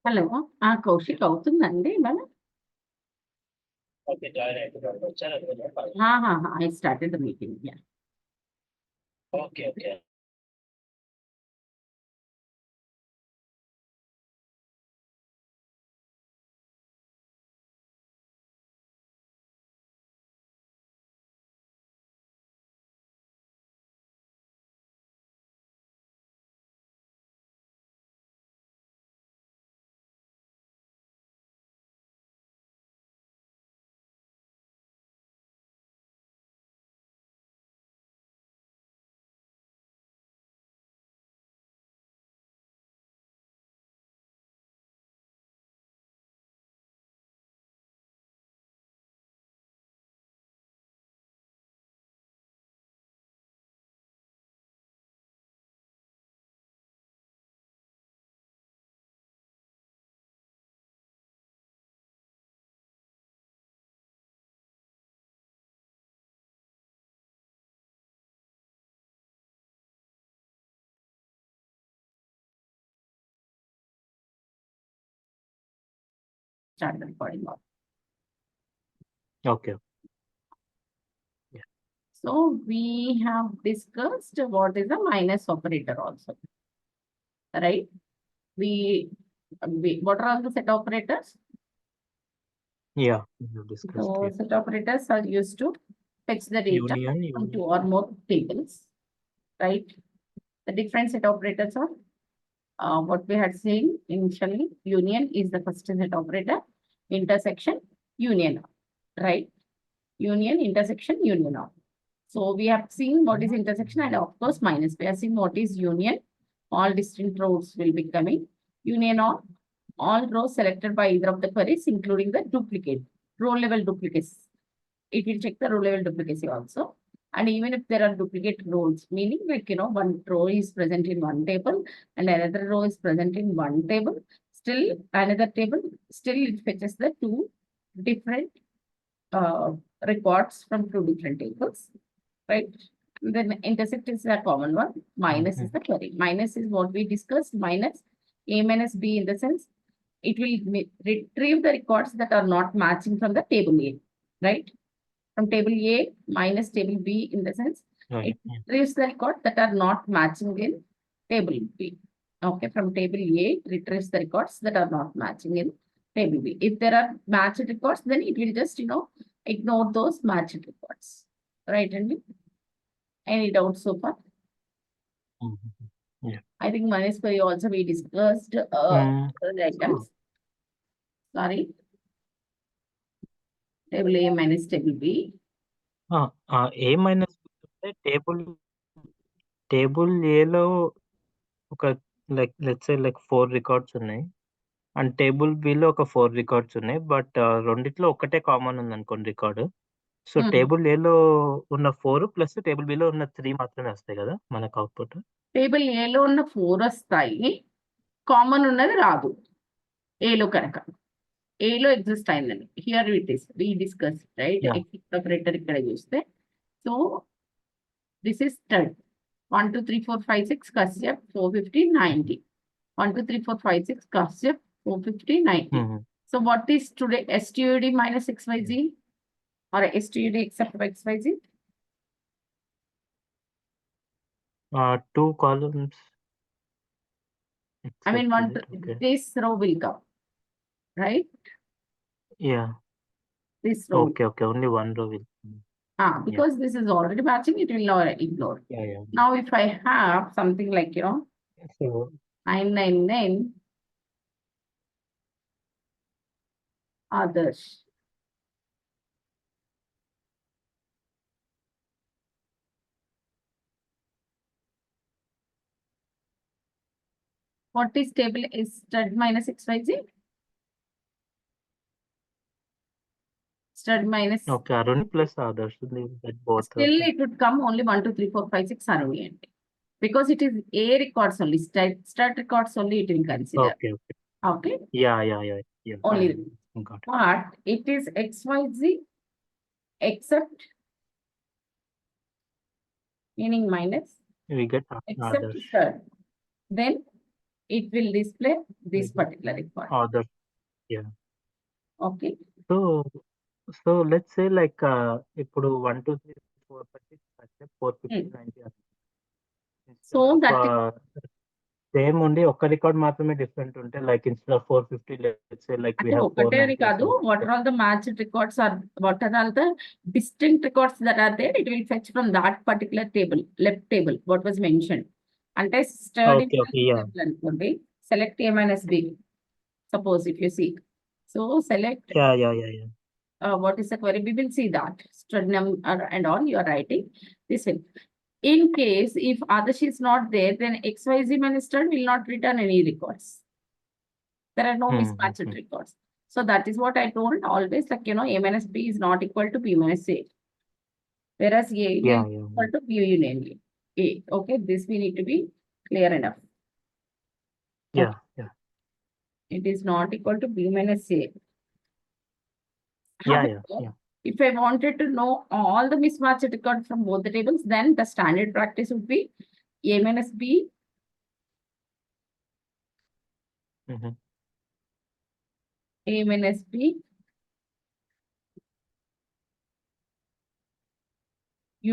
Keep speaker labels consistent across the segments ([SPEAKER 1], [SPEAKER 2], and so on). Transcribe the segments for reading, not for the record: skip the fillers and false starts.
[SPEAKER 1] Hello. Kaushik అవుతుందండి ఇవాళ?
[SPEAKER 2] Okay. Join అయిపోయారు. వచ్చారా మీరు?
[SPEAKER 1] I started the meeting. Yeah!
[SPEAKER 2] Okay. Okay.
[SPEAKER 1] Start the recording off.
[SPEAKER 2] Okay. Yeah.
[SPEAKER 1] So we have discussed what is a minus operator also, right? What are all the set operators?
[SPEAKER 2] Yeah. We have discussed
[SPEAKER 1] So
[SPEAKER 2] it.
[SPEAKER 1] set operators are used to fetch the data from two or more tables, right? The different set operators are what we had seen initially. Union is the first set operator. Intersection, union, right? Union, intersection, union. So we have seen what is intersection and of course minus. We have seen what is union. All distinct rows will be coming. Union on all rows selected by either of the queries, including the duplicate, row level duplicates. It will check the row level duplicacy also. And even if there are duplicate rows, meaning like, one row is present in one table and another row is present in one table, still another table, still it fetches the two different records from two different tables, right? Then intersect is a common one. Minus is the query. Minus is what we discussed. Minus A minus B in the sense it will retrieve the records that are not matching from the table A, right? From table A minus table B in the sense it retrieves the records that are not matching in table B. Okay, from table A retrieves the records that are not matching in table B. If there are matched records, then it will just ignore those matched records, right? And any doubts so far?
[SPEAKER 2] Yeah.
[SPEAKER 1] I think minus query also we discussed items. Sorry. Table A minus table B.
[SPEAKER 2] A minus table ఏలో ఒక let's say 4 records ఉన్నాయి and table below ఒక 4 records ఉన్నాయి but రెండిట్లో ఒకటే common ఉంది అనుకోండి record so table ఏలో ఉన్న 4 ప్లస్ టేబుల్ బిలో ఉన్న 3 మాత్రమే వస్తాయి కదా మనకు అవుట్పుట్
[SPEAKER 1] టేబుల్ ఏలో ఉన్న 4 వస్తాయి, కామన్ ఉన్నది రాదు ఏలో కనుక. ఏలో ఎగ్జిస్ట్ అయిందండి. Here it is we discuss, right? Exist operator ఇక్కడ చూస్తే, so this is stud 1 2 3 4 5 6 Kashyap 450 90 1 2 3 4 5 6 Kashyap 450 90. So what is today STUD minus XYZ or STUD except XYZ?
[SPEAKER 2] 2 columns.
[SPEAKER 1] I mean, this row will come, right?
[SPEAKER 2] Yeah.
[SPEAKER 1] This row.
[SPEAKER 2] Okay. Only one row will.
[SPEAKER 1] Because this is already matching, it will not ignore.
[SPEAKER 2] Yeah.
[SPEAKER 1] Now, if I have something like,
[SPEAKER 2] So
[SPEAKER 1] 999 others. What is table is stud minus XYZ? Stud minus.
[SPEAKER 2] Okay, Aruni plus others. Both.
[SPEAKER 1] Still, it would come only 1 2 3 4 5 6 Aruni. Because it is A records only, stud records only it will consider. Okay.
[SPEAKER 2] Yeah.
[SPEAKER 1] Only.
[SPEAKER 2] Got it.
[SPEAKER 1] But it is XYZ except, meaning minus,
[SPEAKER 2] We get
[SPEAKER 1] except
[SPEAKER 2] others.
[SPEAKER 1] stud. Then it will display this
[SPEAKER 2] Mhm.
[SPEAKER 1] particular record.
[SPEAKER 2] Other, yeah.
[SPEAKER 1] Okay.
[SPEAKER 2] So, so let's say like ఇప్పుడు 1 2 3 4 5 6 450 90 instead
[SPEAKER 1] So
[SPEAKER 2] of
[SPEAKER 1] that
[SPEAKER 2] same ఉండి ఒక్క record మాత్రమే different ఉంటే like instead of 450 let's say like we
[SPEAKER 1] అంటే
[SPEAKER 2] have
[SPEAKER 1] ఒకటే అని
[SPEAKER 2] 490
[SPEAKER 1] కాదు, what are all the matched records or what are all the distinct records that are there, it will fetch from that particular table, left table, what was mentioned. అంటే sturdy
[SPEAKER 2] okay okay yeah
[SPEAKER 1] table అనుకోండి, select A minus B, suppose if you see. So select,
[SPEAKER 2] yeah yeah yeah yeah
[SPEAKER 1] what is the query? We will see that. Stud num and all you are writing. This will. In case if Adarsh is not there, then XYZ minus stud will not return any records. There are no mismatched records. So that is what I told always, like, A minus B is not equal to B minus A. Whereas A
[SPEAKER 2] yeah
[SPEAKER 1] is
[SPEAKER 2] yeah
[SPEAKER 1] equal to B union A. Okay, this we need to be clear enough.
[SPEAKER 2] Yeah yeah
[SPEAKER 1] It is not equal to B minus A.
[SPEAKER 2] Yeah yeah
[SPEAKER 1] However,
[SPEAKER 2] yeah
[SPEAKER 1] if I wanted to know all the mismatched records from both the tables, then the standard practice would be A minus B, A minus B,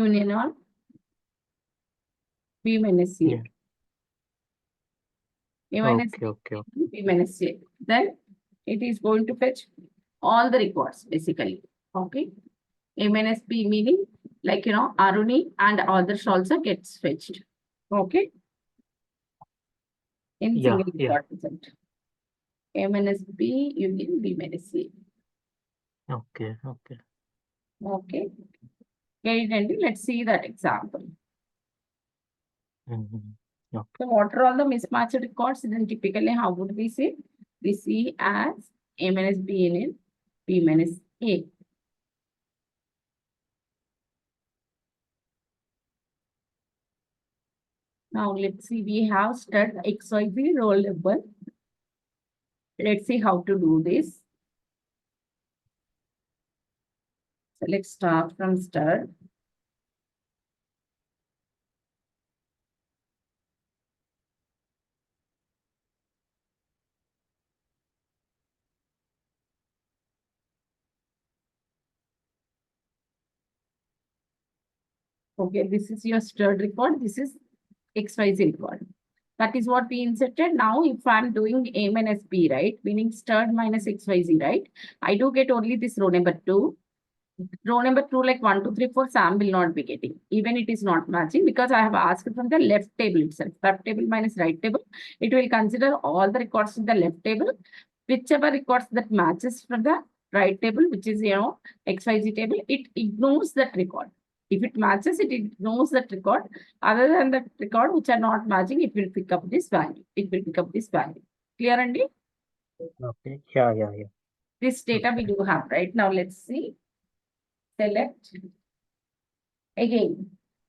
[SPEAKER 1] union all, B minus A.
[SPEAKER 2] Yeah.
[SPEAKER 1] A minus
[SPEAKER 2] okay okay
[SPEAKER 1] B minus A. Then it is going to fetch all the records basically. Okay. A minus B meaning like, Aruni and others also gets fetched. Okay. In
[SPEAKER 2] Yeah,
[SPEAKER 1] single
[SPEAKER 2] yeah.
[SPEAKER 1] record result. A minus B union B minus A.
[SPEAKER 2] Okay okay
[SPEAKER 1] Okay. Get it, and let's see that example. So what are all the mismatched records? Then typically how would we say? We see as A minus B union B minus A. Now let's see, we have stud XYZ roll number. Let's see how to do this. So let's start from stud. Okay, this is your stud record. This is XYZ record. That is what we inserted. Now, if I'm doing A minus B, right? Meaning stud minus XYZ, right? I do get only this row number 2. Row number 2, like 1, 2, 3, 4, Sam will not be getting. Even it is not matching because I have asked from the left table itself. Left table minus right table. It will consider all the records in the left table. Whichever records that matches from the right table, which is, XYZ table, it ignores that record. If it matches, it ignores that record. Other than that record, which are not matching, it will pick up this value. It will pick up this value. Clear, Andy?
[SPEAKER 2] Okay. Yeah.
[SPEAKER 1] This data we do have, right? Now let's see. Select. Again,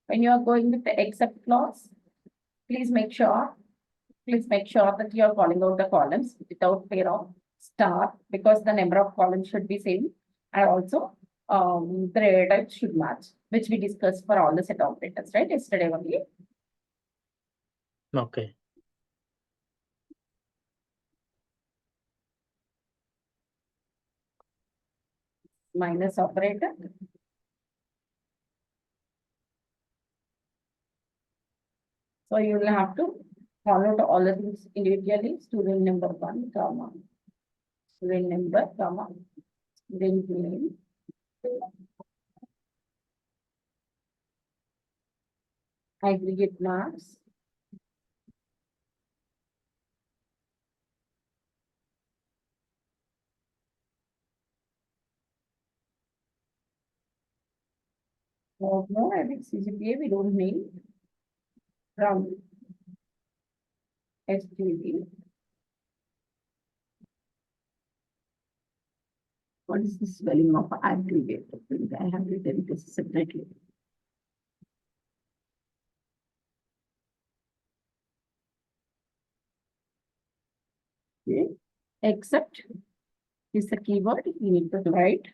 [SPEAKER 1] when you are going with the except clause, please make sure that you are calling out the columns without fear of star, because the number of columns should be same, and also the data type should match, which we discussed for all the set operators, right? Yesterday only.
[SPEAKER 2] Okay.
[SPEAKER 1] Minus operator. So you will have to follow all the things individually. Student number 1, comma. Student number, comma. Student name. Aggregate marks. No, I think CGPA we don't need. From SGB. What is the spelling of aggregate? I have written this separately. Okay. Except is the keyword you need to write.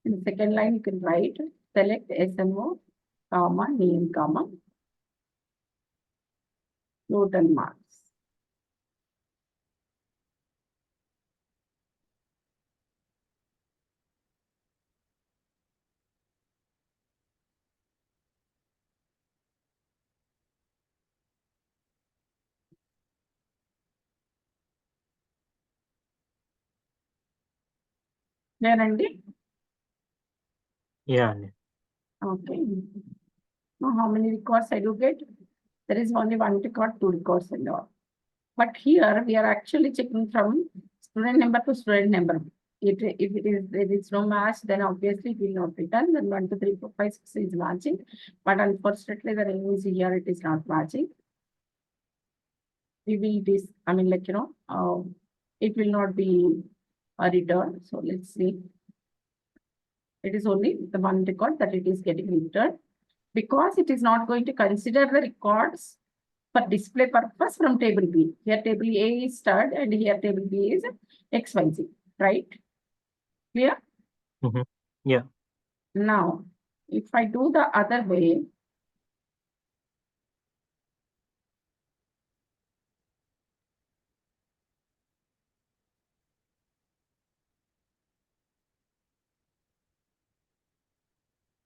[SPEAKER 1] In the second line, you can write select SMO, comma, name, comma, total marks. Clear, Andy?
[SPEAKER 2] Yeah, అండి.
[SPEAKER 1] Okay. Now, how many records I do get? There is only one record, two records and all. But here we are actually checking from student number to student number. If there is no match, then obviously it will not return. Then 1, 2, 3, 4, 5, 6 is matching. But unfortunately, the name is here, it is not matching. We will this, I mean, like, it will not be a return. So let's see. It is only the one record that it is getting returned because it is not going to consider the records for display purpose from table B. Here table A is stud and here table B is XYZ, right? Clear?
[SPEAKER 2] Mhm. Yeah.
[SPEAKER 1] Now, if I do the other way,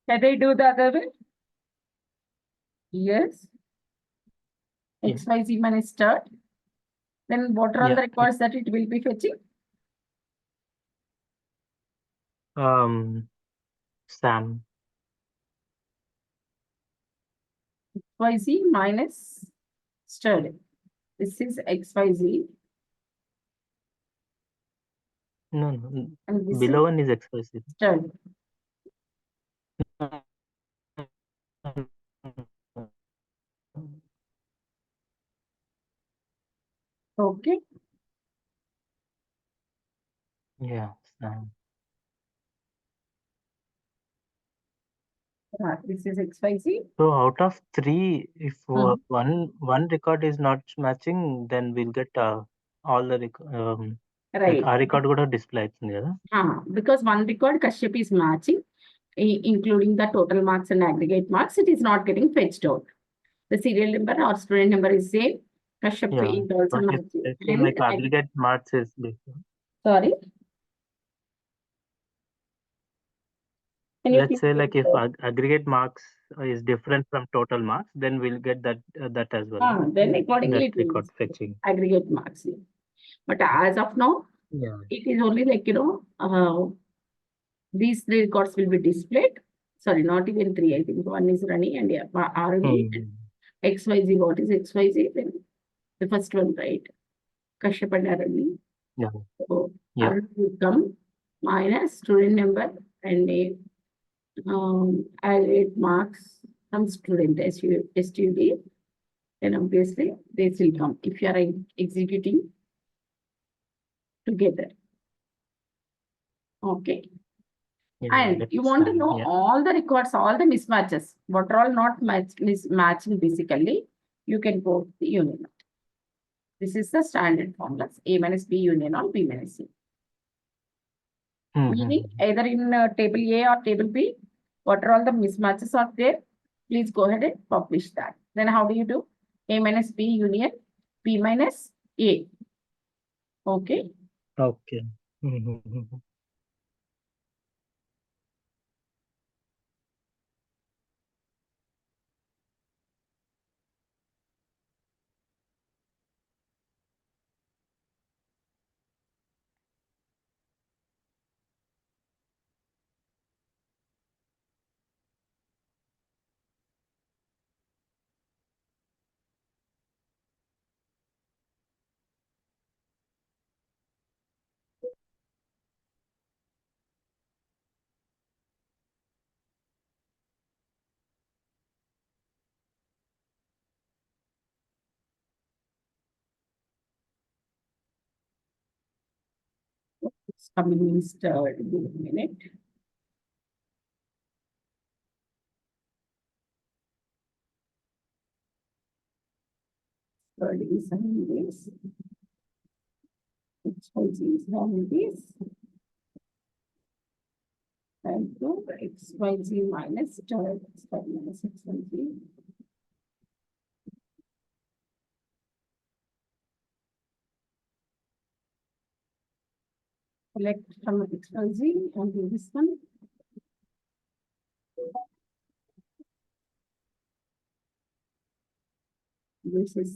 [SPEAKER 1] can I do the other way? Yes.
[SPEAKER 2] Yeah.
[SPEAKER 1] XYZ minus stud. Then what are all
[SPEAKER 2] Yeah.
[SPEAKER 1] the records that it will be fetching?
[SPEAKER 2] Sam.
[SPEAKER 1] XYZ minus stud. This is XYZ
[SPEAKER 2] No, no.
[SPEAKER 1] and this
[SPEAKER 2] Below
[SPEAKER 1] is
[SPEAKER 2] one is XYZ.
[SPEAKER 1] stud. Okay.
[SPEAKER 2] Yeah, Sam.
[SPEAKER 1] This is XYZ.
[SPEAKER 2] So out of 3, if
[SPEAKER 1] Mhm.
[SPEAKER 2] one record is not matching, then we'll get all the like
[SPEAKER 1] Right.
[SPEAKER 2] ఆ record కూడా display అవుతుంది కదా.
[SPEAKER 1] Because one record Kashyap is matching, including the total marks and aggregate marks, it is not getting fetched out. The serial number or student number is same. Kashyap
[SPEAKER 2] Yeah.
[SPEAKER 1] is also
[SPEAKER 2] But
[SPEAKER 1] matching.
[SPEAKER 2] it's
[SPEAKER 1] And
[SPEAKER 2] like aggregate marks is different.
[SPEAKER 1] sorry. Can you
[SPEAKER 2] Let's
[SPEAKER 1] please
[SPEAKER 2] say like if
[SPEAKER 1] repeat
[SPEAKER 2] aggregate marks is different from total marks, then we'll get that as well.
[SPEAKER 1] that? Then accordingly
[SPEAKER 2] That
[SPEAKER 1] it will
[SPEAKER 2] record
[SPEAKER 1] display
[SPEAKER 2] fetching.
[SPEAKER 1] aggregate marks. But as of now,
[SPEAKER 2] Yeah.
[SPEAKER 1] it is only like, these 3 records will be displayed. Sorry, not even 3. I think 1 is running and RME. XYZ, what is XYZ? Then the first one, right? Kashyap and RME.
[SPEAKER 2] Yeah.
[SPEAKER 1] So
[SPEAKER 2] Yeah.
[SPEAKER 1] RME will come minus student number and aggregate marks from student STUD. Then obviously this will come if you are executing together. Okay.
[SPEAKER 2] Yeah,
[SPEAKER 1] And
[SPEAKER 2] let's
[SPEAKER 1] you want to
[SPEAKER 2] stand.
[SPEAKER 1] know
[SPEAKER 2] Yeah.
[SPEAKER 1] all the records, all the mismatches, what are all not matching basically, you can go to the union. This is the standard formulas, A minus B union or B minus C. Meaning either in table A or table B, what are all the mismatches are there? Please go ahead and publish that. Then how do you do? A minus B union, B minus A. Okay.
[SPEAKER 2] Okay.
[SPEAKER 1] It's coming in stirred. Give me a minute. Stirred is having this. XYZ is having this. And to XYZ minus stirred minus XYZ. Select from XYZ and do this one. This is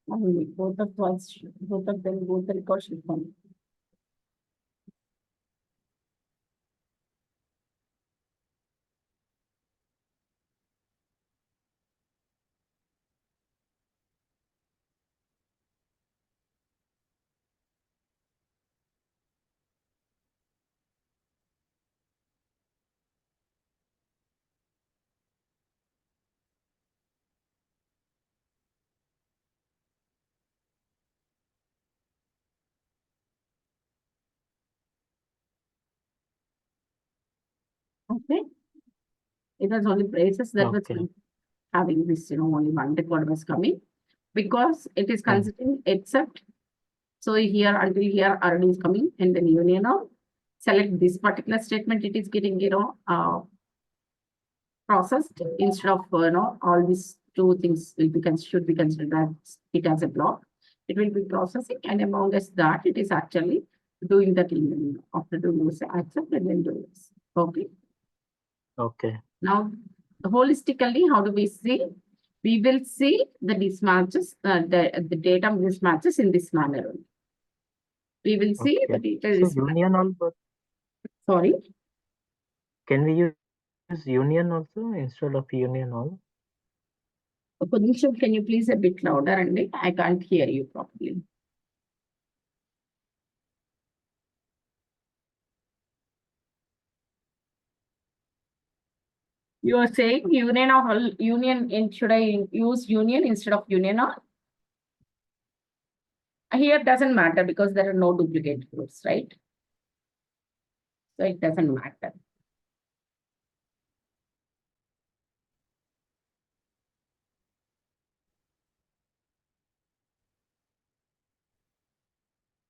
[SPEAKER 1] only both of them, both the records should come. Okay. It was only braces that was
[SPEAKER 2] Okay.
[SPEAKER 1] having this, only one record was coming because it is considering except. So here until here already is coming and then union of select this particular statement, it is getting, processed instead of, all these two things should be considered as it as a block. It will be processing and among us that it is actually doing that in after doing this accept and then do this. Okay.
[SPEAKER 2] Okay.
[SPEAKER 1] Now, holistically, how do we see? We will see the mismatches, the data mismatches in this manner only. We will see the
[SPEAKER 2] Okay.
[SPEAKER 1] data
[SPEAKER 2] So
[SPEAKER 1] is
[SPEAKER 2] union all, but
[SPEAKER 1] sorry.
[SPEAKER 2] can we use union also instead of union all?
[SPEAKER 1] Can you please a bit louder and I can't hear you properly. You are saying union of union in should I use union instead of union or? Here doesn't matter because there are no duplicate groups, right? So it doesn't matter.